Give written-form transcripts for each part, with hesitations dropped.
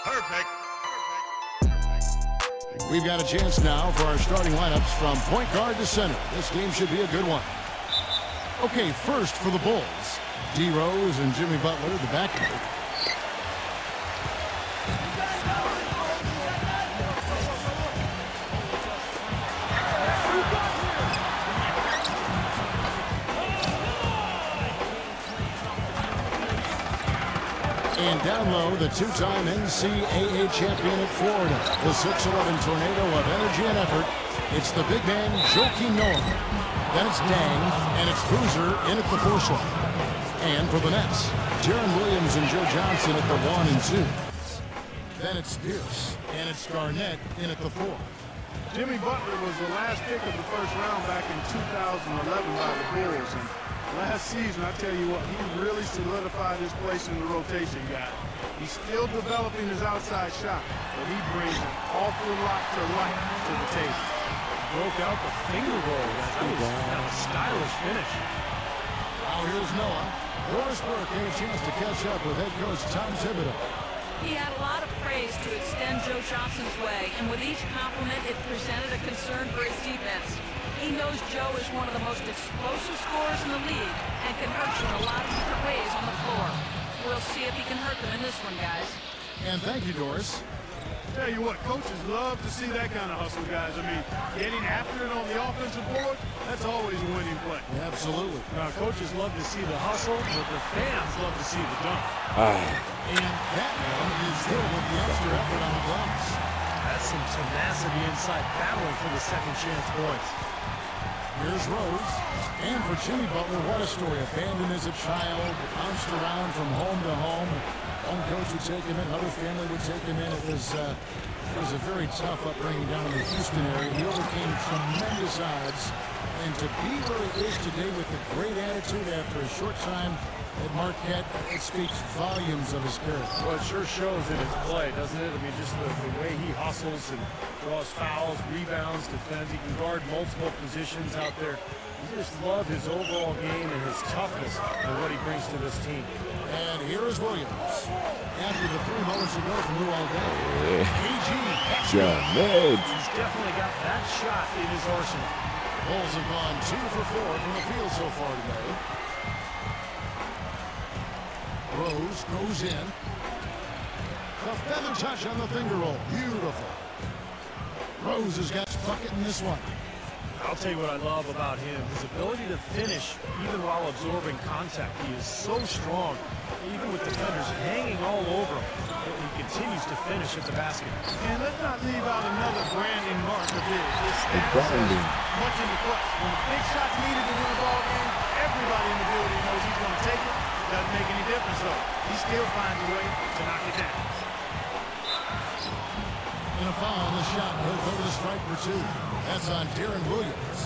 Perfect. We've got a chance now for our starting lineups from point guard to center. This game should be a good one. Okay, first for the Bulls, D. Rose and Jimmy Butler, the backcourt. And down low, the two-time NCAA champion at Florida, the 6'11 tornado of energy and effort. It's the big man, Joakim Noah. Then it's Dang, and it's Boozer in at the 4 slot. And for the Nets, Jaron Williams and Joe Johnson at the 1 and 2. Then it's Pierce, and it's Garnett in at the 4. Jimmy Butler was the last pick of the first round back in 2011 by the Bulls. And last season, I tell you what, he really solidified his place in the rotation guy. He's still developing his outside shot, but he brings an awful lot to light to the table. Broke out the finger roll. That was a stylish finish. Now here's Noah. Doris Burke had a chance to catch up with head coach Tom Thibodeau. He had a lot of praise to extend Joe Johnson's way, and with each compliment, it presented a concern for his defense. He knows Joe is one of the most explosive scorers in the league and can hurt you in a lot of different ways on the floor. We'll see if he can hurt them in this one, guys. And thank you, Doris. Tell you what, coaches love to see that kind of hustle, guys. I mean, getting after it on the offensive board, that's always a winning play. Absolutely. Now, coaches love to see the hustle, but the fans love to see the dunk. And that one is good with the extra effort on the blocks. That's some tenacity inside, battling for the second chance points. Here's Rose. And for Jimmy Butler, what a story. Abandoned as a child, bounced around from home to home. One coach would take him in, another family would take him in. It was a very tough upbringing down in the Houston area. He overcame tremendous odds. And to be where he is today with a great attitude after a short time at Marquette, it speaks volumes of his character. Well, it sure shows in his play, doesn't it? I mean, just the way he hustles and draws fouls, rebounds, defends. He can guard multiple positions out there. You just love his overall game and his toughness and what he brings to this team. And here is Williams. After the 3 moments ago from Lou all day. KG. He's definitely got that shot in his arsenal. Bulls have gone 2 for 4 from the field so far today. Rose goes in. The feather touch on the finger roll. Beautiful. Rose has got his bucket in this one. I'll tell you what I love about him, his ability to finish even while absorbing contact. He is so strong, even with defenders hanging all over him. He continues to finish at the basket. And let's not leave out another branding mark of his. His stats much in the clutch. When a big shot's needed to win a ball game, everybody in the building knows he's going to take it. Doesn't make any difference, though. He still finds a way to knock it down. And a foul on the shot. He'll go to the strike for 2. That's on Jaron Williams.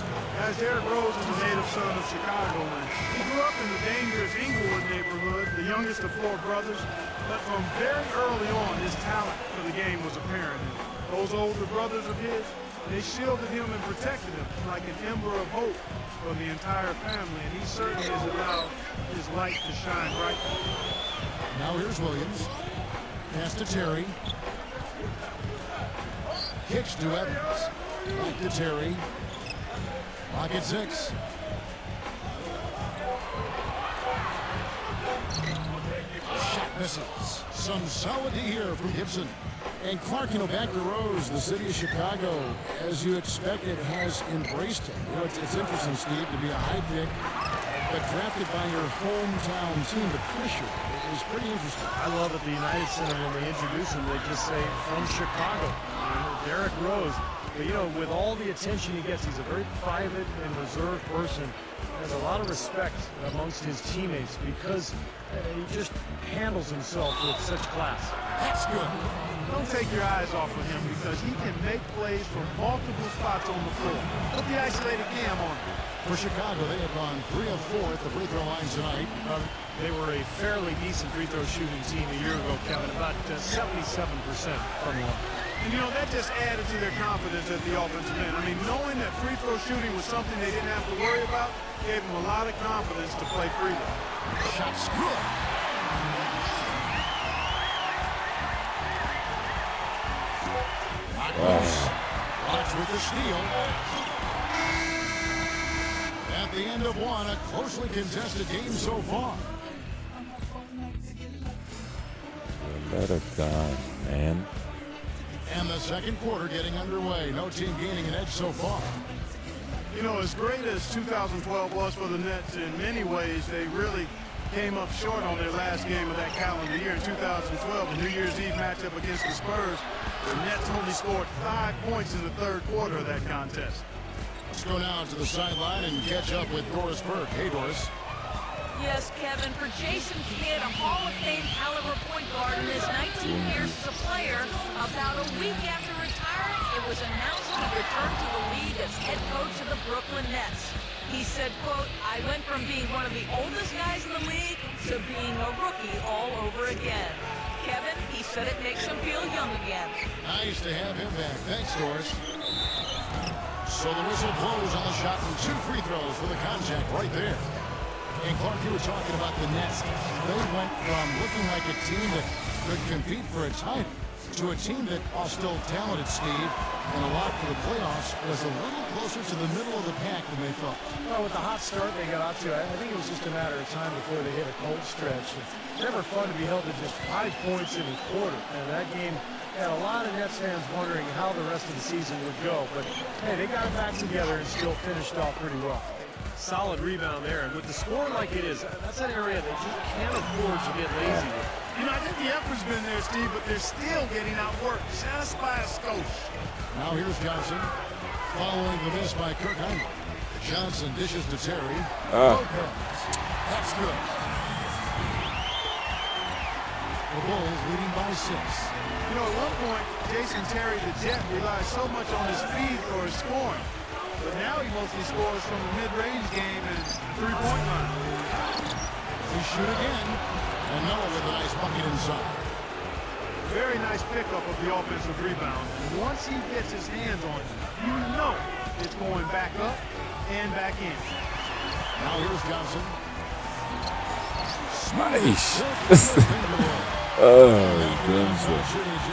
As Derrick Rose is a native son of Chicago, and he grew up in the dangerous Inglewood neighborhood, the youngest of 4 brothers. But from very early on, his talent for the game was apparent. And those older brothers of his, they shielded him and protected him like an ember of hope for the entire family. And he certainly has allowed his light to shine brightly. Now here's Williams. Pass to Terry. Kicks to Evans. Back to Terry. Pocket 6. Shot misses. Some solid D here from Gibson. And Clark, back to Rose, the city of Chicago, as you expected, has embraced him. It's interesting, Steve, to be a high pick, but drafted by your hometown team. The pressure is pretty interesting. I love at the United Center when they introduce him, they just say, from Chicago. Derrick Rose. But, with all the attention he gets, he's a very private and reserved person. Has a lot of respect amongst his teammates because he just handles himself with such class. That's good. Don't take your eyes off of him because he can make plays from multiple spots on the floor. Put the isolated cam on him. For Chicago, they have gone 3 of 4 at the free throw line tonight. They were a fairly decent free throw shooting team a year ago, Kevin, about 77% from one. And, that just added to their confidence at the offensive end. I mean, knowing that free throw shooting was something they didn't have to worry about gave them a lot of confidence to play freely. Shot's good. Watch with the steal. At the end of one, a closely contested game so far. Let it go, man. And the second quarter getting underway. No team gaining an edge so far. You know, as great as 2012 was for the Nets, in many ways, they really came up short on their last game of that calendar year in 2012, the New Year's Eve matchup against the Spurs. The Nets only scored 5 points in the third quarter of that contest. Let's go now to the sideline and catch up with Doris Burke. Hey, Doris. Yes, Kevin, for Jason Kidd, a Hall of Fame caliber point guard in his 19 years as a player, about a week after retiring, it was announced he returned to the league as head coach of the Brooklyn Nets. He said, quote, "I went from being one of the oldest guys in the league to being a rookie all over again." Kevin, he said it makes him feel young again. Nice to have him back. Thanks, Doris. So the whistle blows on the shot and 2 free throws for the contact right there. And Clark, you were talking about the Nets. They went from looking like a team that could compete for a title to a team that, while still talented, Steve, and a lot for the playoffs, was a little closer to the middle of the pack than they thought. Well, with the hot start they got out to, I think it was just a matter of time before they hit a cold stretch. It's never fun to be held to just 5 points in a quarter. And that game had a lot of Nets fans wondering how the rest of the season would go. But, hey, they got it back together and still finished off pretty well. Solid rebound there. And with the score like it is, that's an area that you can't afford to get lazy with. You know, I think the effort's been there, Steve, but they're still getting outworked just by a skosh. Now here's Johnson. Following the miss by Kirk Heinrich. Johnson dishes to Terry. Lopez. That's good. The Bulls leading by 6. You know, at one point, Jason Terry, the Jet, relied so much on his speed for his scoring. But now he mostly scores from the mid-range game and three-point line. They shoot again. And Noah with a nice bucket inside. Very nice pickup of the offensive rebound. And once he gets his hands on it, you know it's going back up and back in. Now here's Johnson. Nice. Johnson.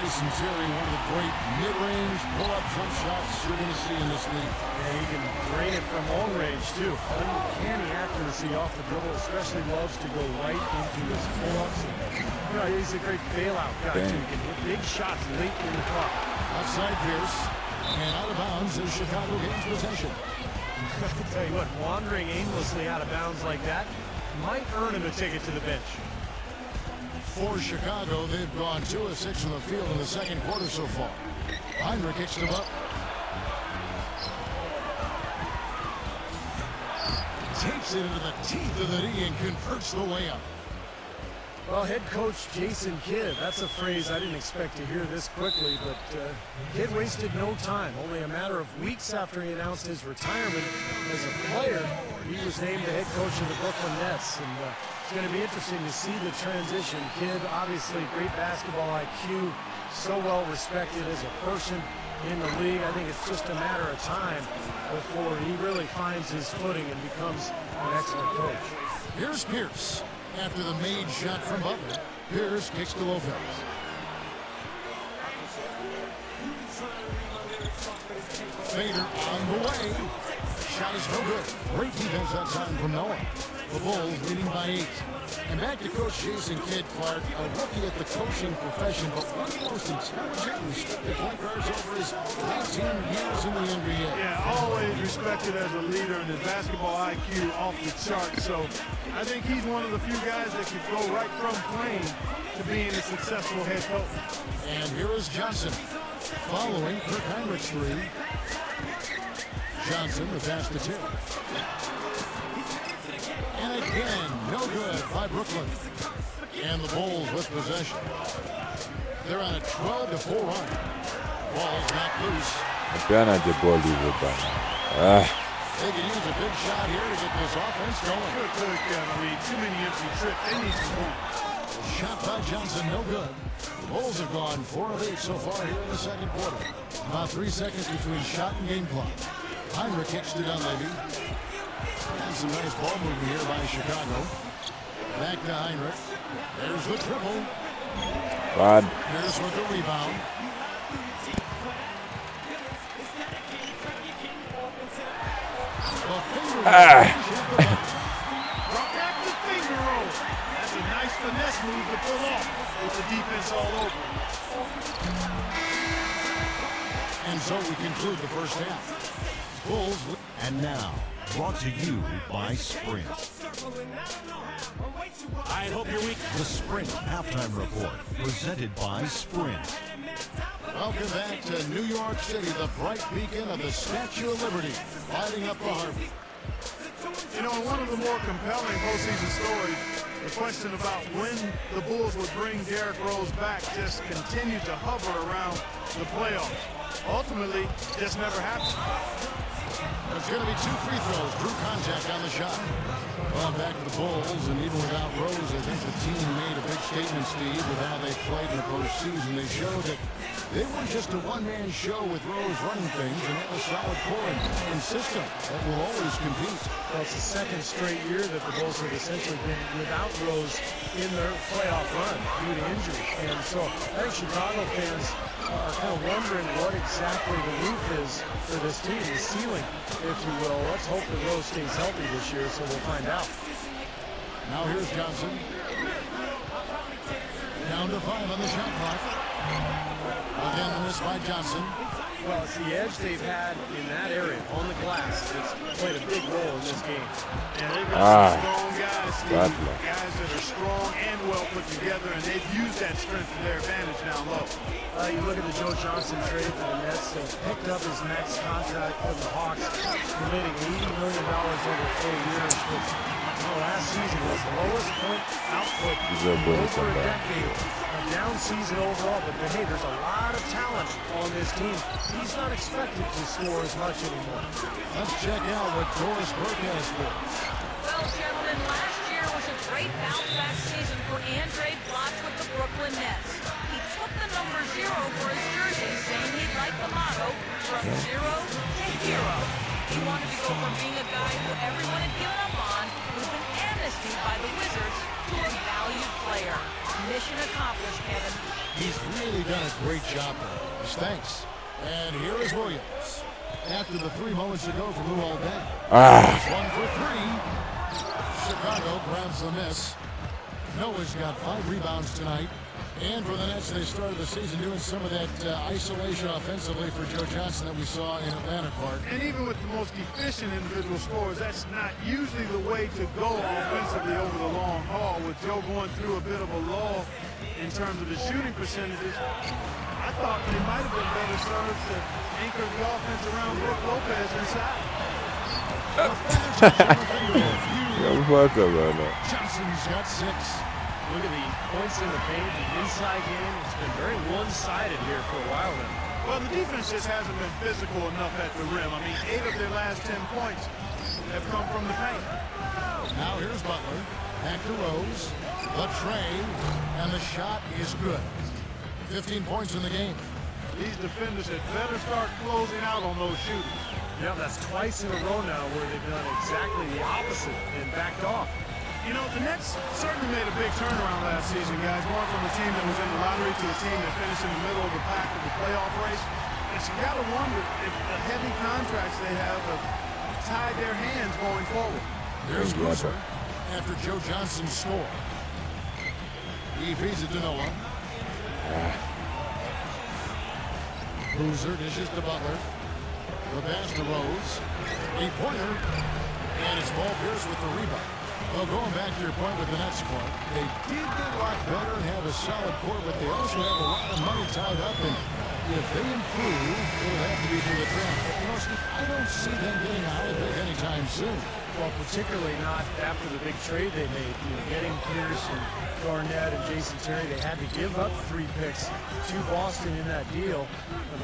Jason Terry, one of the great mid-range pull-up jump shots you're going to see in this league. Yeah, he can drain it from long range, too. Uncanny accuracy off the dribble, especially loves to go right into his pull-ups. You know, he's a great bailout guy, too. He can hit big shots late in the clock. Outside Pierce, and out of bounds is Chicago gains possession. I can tell you what, wandering aimlessly out of bounds like that might earn him a ticket to the bench. For Chicago, they've gone 2 of 6 from the field in the second quarter so far. Heinrich kicks them up. Takes it into the teeth of the knee and converts the layup. Well, head coach Jason Kidd, that's a phrase I didn't expect to hear this quickly, but Kidd wasted no time. Only a matter of weeks after he announced his retirement as a player, he was named the head coach of the Brooklyn Nets. And it's going to be interesting to see the transition. Kidd, obviously great basketball IQ, so well respected as a person in the league. I think it's just a matter of time before he really finds his footing and becomes an excellent coach. Here's Pierce. After the made shot from Butler, Pierce kicks to Lopez. Fader on the way. Shot is no good. Great defense that time from Noah. The Bulls leading by 8. And back to Coach Jason Kidd, Clark, a rookie at the coaching profession, but one of the most intelligent and respected point guards over his 18 years in the NBA. Yeah, always respected as a leader, and his basketball IQ off the charts. So I think he's one of the few guys that could go right from playing to being a successful head coach. And here is Johnson following Kirk Heinrich's 3. Johnson, the pass to Terry. And again, no good by Brooklyn. And the Bulls with possession. They're on a 12-4 run. Ball's knocked loose. Appena the ball is done. They can use a big shot here to get this offense going. Good, Kevin. Too many empty trips. They need some points. Shot by Johnson, no good. The Bulls have gone 4 of 8 so far here in the second quarter. About 3 seconds between shot and game clock. Heinrich kicks it down, maybe. And some nice ball movement here by Chicago. Back to Heinrich. There's the triple. Bad. Here's with the rebound. Brought back the finger roll. That's a nice finesse move to pull off with the defense all over. And so we conclude the first half. Bulls. And now, brought to you by Sprint. I hope your week. The Sprint Halftime Report, presented by Sprint. Welcome back to New York City, the bright beacon of the Statue of Liberty, lighting up the harbor. You know, one of the more compelling postseason stories, the question about when the Bulls would bring Derrick Rose back just continued to hover around the playoffs. Ultimately, just never happened. There's going to be 2 free throws. Drew contact on the shot. Well, back to the Bulls, and even without Rose, I think the team made a big statement, Steve, with how they played in the postseason. They showed that they weren't just a one-man show with Rose running things, and have a solid core and system that will always compete. Well, it's the second straight year that the Bulls have essentially been without Rose in their playoff run due to injury. And so I think Chicago fans are kind of wondering what exactly the roof is for this team, the ceiling, if you will. Let's hope that Rose stays healthy this year, so we'll find out. Now here's Johnson. Down to 5 on the shot clock. Again, the miss by Johnson. Well, it's the edge they've had in that area on the glass that's played a big role in this game. And they've got some strong guys, Steve. Butler. Guys that are strong and well put together, and they've used that strength to their advantage down low. You look at the Joe Johnson trade for the Nets. They picked up his max contract from the Hawks, committing $80 million over 4 years. Which, last season was the lowest point output over a decade. A down season overall, but hey, there's a lot of talent on this team. He's not expected to score as much anymore. Let's check out what Doris Burke has for us. Well, gentlemen, last year was a great bounce-back season for Andre Bloch with the Brooklyn Nets. He took the number 0 for his jersey, saying he liked the motto, from 0 to hero. He wanted to go from being a guy who everyone had given up on, who's been amnestied by the Wizards, to a valued player. Mission accomplished, Kevin. He's really done a great job there. Thanks. And here is Williams. After the 3 moments ago from Lou all day. It's 1 for 3. Chicago grabs the miss. Noah's got 5 rebounds tonight. And for the Nets, they started the season doing some of that isolation offensively for Joe Johnson that we saw in Atlanta, Clark. And even with the most efficient individual scorers, that's not usually the way to go offensively over the long haul. With Joe going through a bit of a lull in terms of his shooting percentages, I thought they might have been better served to anchor the offense around Brook Lopez inside. What's up right now? Johnson's got 6. Look at the points in the paint, the inside game. It's been very one-sided here for a while now. Well, the defense just hasn't been physical enough at the rim. I mean, 8 of their last 10 points have come from the paint. Now here's Butler. Back to Rose. The trade. And the shot is good. 15 points in the game. These defenders had better start closing out on those shooters. Yeah, that's twice in a row now where they've done exactly the opposite and backed off. You know, the Nets certainly made a big turnaround last season, guys. Going from a team that was in the lottery to a team that finished in the middle of the pack of the playoff race. And you got to wonder if the heavy contracts they have tied their hands going forward. There's Boozer after Joe Johnson scored. He feeds it to Noah. Boozer dishes to Butler. The pass to Rose. A pointer. And it's Paul Pierce with the rebound. Well, going back to your point with the Nets, Clark, they did get a lot better and have a solid core, but they also have a lot of money tied up, and if they improve, it'll have to be through the draft. But, Steve, I don't see them getting a high pick anytime soon. Well, particularly not after the big trade they made. Getting Pierce and Garnett and Jason Terry, they had to give up 3 picks to Boston in that deal.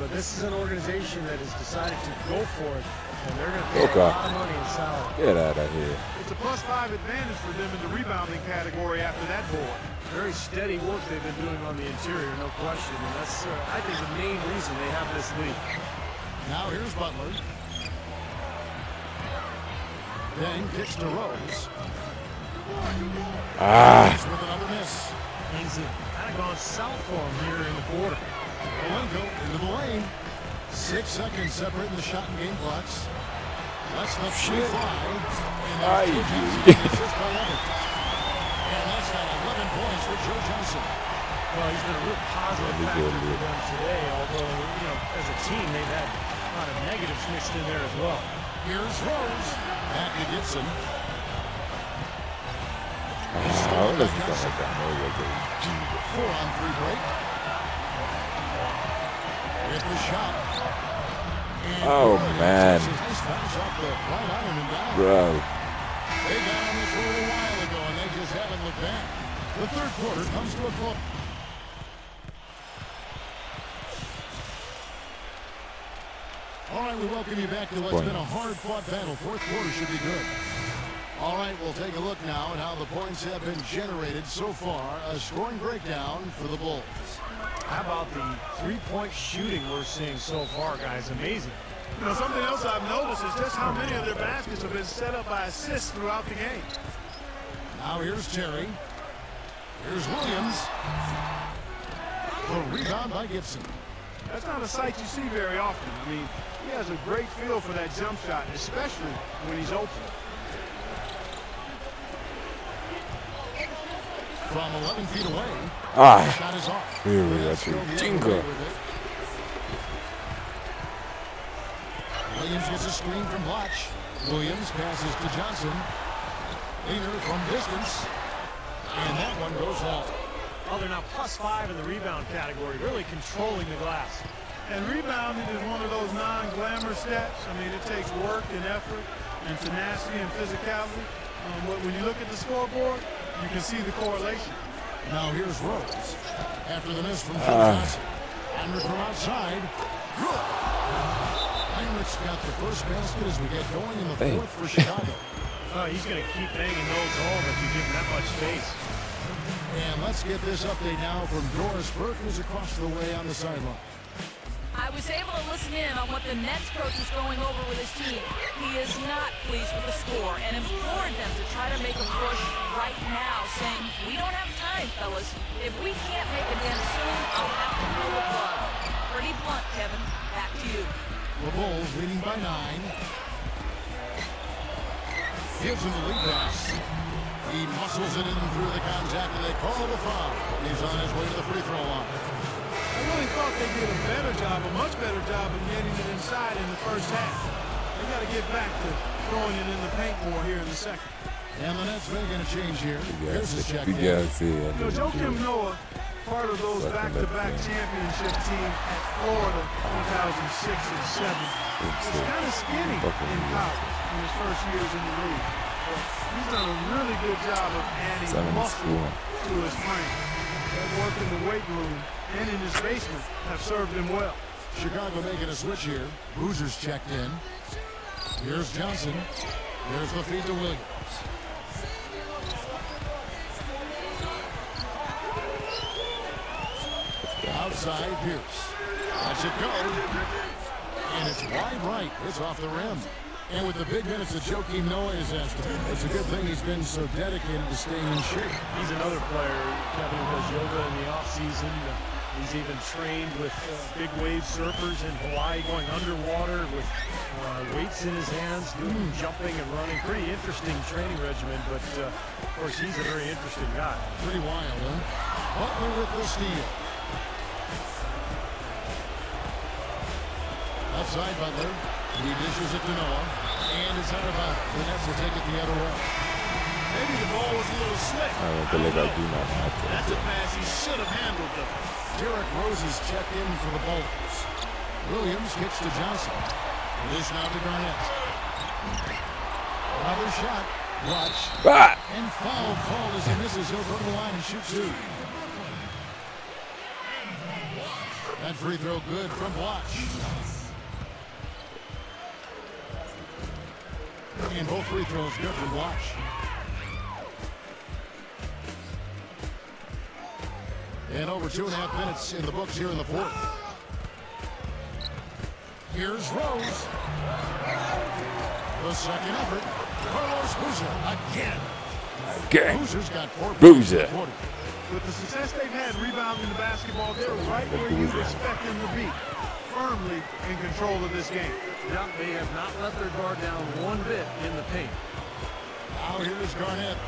But this is an organization that has decided to go for it, and they're going to pay a lot of money in salary. Get out of here. It's a +5 advantage for them in the rebounding category after that board. Very steady work they've been doing on the interior, no question. And that's, I think, the main reason they have this lead. Now here's Butler. Then kicks to Rose. With another miss. Things have kind of gone south for him here in the quarter. Malenko into the lane. 6 seconds separating the shot and game clocks. That's the 3-5. Ay, And that's got 11 points for Joe Johnson. Well, he's been a real positive factor for them today, although, as a team, they've had a lot of negatives mixed in there as well. Here's Rose. Back to Gibson. Ahora sí está sacando el 4-on-3 break. With the shot. And Oh, man. Nice bounce off the right iron and down. Bro. They got on this a little while ago, and they just haven't looked back. The third quarter comes to a close. All right, we welcome you back to what's been a hard-fought battle. Fourth quarter should be good. All right, we'll take a look now at how the points have been generated so far. A scoring breakdown for the Bulls. How about the three-point shooting we're seeing so far, guys? Amazing. Something else I've noticed is just how many of their baskets have been set up by assists throughout the game. Now here's Terry. Here's Williams. The rebound by Gibson. That's not a sight you see very often. I mean, he has a great feel for that jump shot, especially when he's open. From 11 feet away. Ah. Shot is off. Really, that's a jingle. Williams gets a screen from Blotch. Williams passes to Johnson. Leaner from distance. And that one goes long. Oh, they're now +5 in the rebound category, really controlling the glass. And rebounding is one of those non-glamour stats. I mean, it takes work and effort and tenacity and physicality. When you look at the scoreboard, you can see the correlation. Now here's Rose. After the miss from Johnson. Heinrich from outside. Good. Heinrich's got the first basket as we get going in the fourth for Chicago. He's going to keep banging those home if you give him that much space. And let's get this update now from Doris Burke, who's across the way on the sideline. I was able to listen in on what the Nets coach is going over with his team. He is not pleased with the score and implored them to try to make a push right now, saying, "We don't have time, fellas. If we can't make a dent soon, I'll have to pull the plug." Pretty blunt, Kevin. Back to you. The Bulls leading by 9. Gives him the lead pass. He muscles it in through the contact, and they call the foul. He's on his way to the free throw line. I really thought they did a better job, a much better job of getting it inside in the first half. They got to get back to throwing it in the paint more here in the second. And the Nets making a change here. Here's his check. Joakim Noah, part of those back-to-back championship teams at Florida 2006 and 7, was kind of skinny in college in his first years in the league. But he's done a really good job of adding muscle to his frame. That work in the weight room and in his basement have served him well. Chicago making a switch here. Boozer's checked in. Here's Johnson. Here's the feed to Williams. Outside Pierce. That's it go. And it's wide right. It's off the rim. And with the big minutes that Joakim Noah is after, it's a good thing he's been so dedicated to staying in shape. He's another player, Kevin, who does yoga in the offseason. He's even trained with big wave surfers in Hawaii, going underwater with weights in his hands, doing jumping and running. Pretty interesting training regimen, but of course he's a very interesting guy. Pretty wild, huh? Butler with the steal. Outside Butler. He dishes it to Noah. And it's out of bounds. The Nets will take it the other way. Maybe the ball was a little slick. That's a pass he should have handled, though. Derrick Rose is checked in for the Bulls. Williams kicks to Johnson. This now to Garnett. Another shot. Watch. And foul called as he misses. He'll go to the line and shoot 2. That free throw good from Blotch. And both free throws good from Blotch. And over 2.5 minutes in the books here in the fourth. Here's Rose. The second effort. Carlos Boozer again. Boozer's got 4 points in the quarter. With the success they've had rebounding the basketball, they're right where you expect them to be. firmly in control of this game. Yeah, they have not let their guard down one bit in the paint. Now here's Garnett.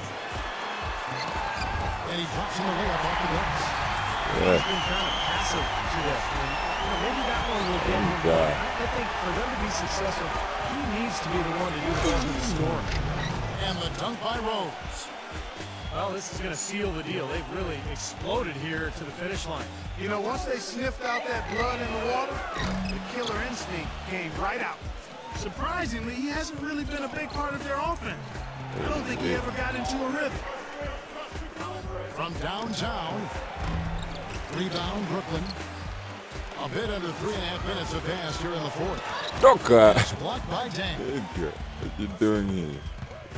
And he drops in the layup off the glass. He's been kind of passive today. And, maybe that one will get him. God. I think for them to be successful, he needs to be the one to do the ultimate scoring. And the dunk by Rose. Well, this is going to seal the deal. They've really exploded here to the finish line. You know, once they sniffed out that blood in the water, the killer instinct came right out. Surprisingly, he hasn't really been a big part of their offense. I don't think he ever got into a rhythm. From downtown, rebound Brooklyn. A bit under 3.5 minutes have passed here in the fourth. Toca. It's blocked by Dang. Nigga, what you doing here?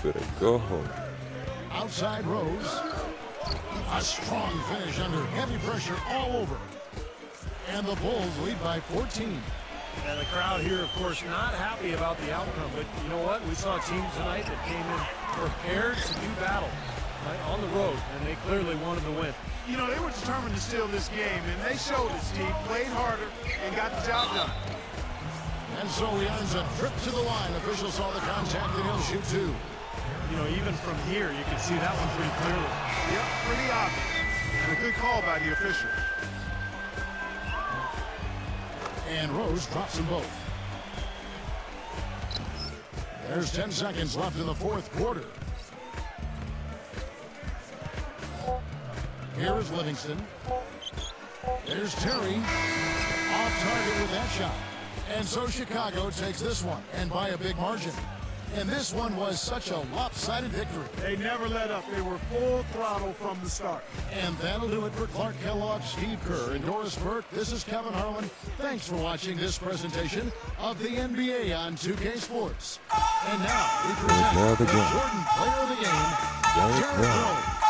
Better go home. Outside Rose. A strong finish under heavy pressure all over. And the Bulls lead by 14. And the crowd here, of course, not happy about the outcome. But you know what? We saw a team tonight that came in prepared to do battle right, on the road, and they clearly wanted to win. You know, they were determined to steal this game, and they showed it, Steve. Played harder and got the job done. And so he earns a trip to the line. Officials saw the contact and he'll shoot two. You know, even from here, you can see that one pretty clearly. Yep, pretty obvious. And a good call by the official. And Rose drops them both. There's 10 seconds left in the fourth quarter. Here is Livingston. There's Terry. Off target with that shot. And so Chicago takes this one, and by a big margin. And this one was such a lopsided victory. They never let up. They were full throttle from the start. And that'll do it for Clark Kellogg, Steve Kerr, and Doris Burke. This is Kevin Harlan. Thanks for watching this presentation of the NBA on 2K Sports. And now we present Now the the game. Jordan Player of the Game, Derrick Derrick Rose. Rose.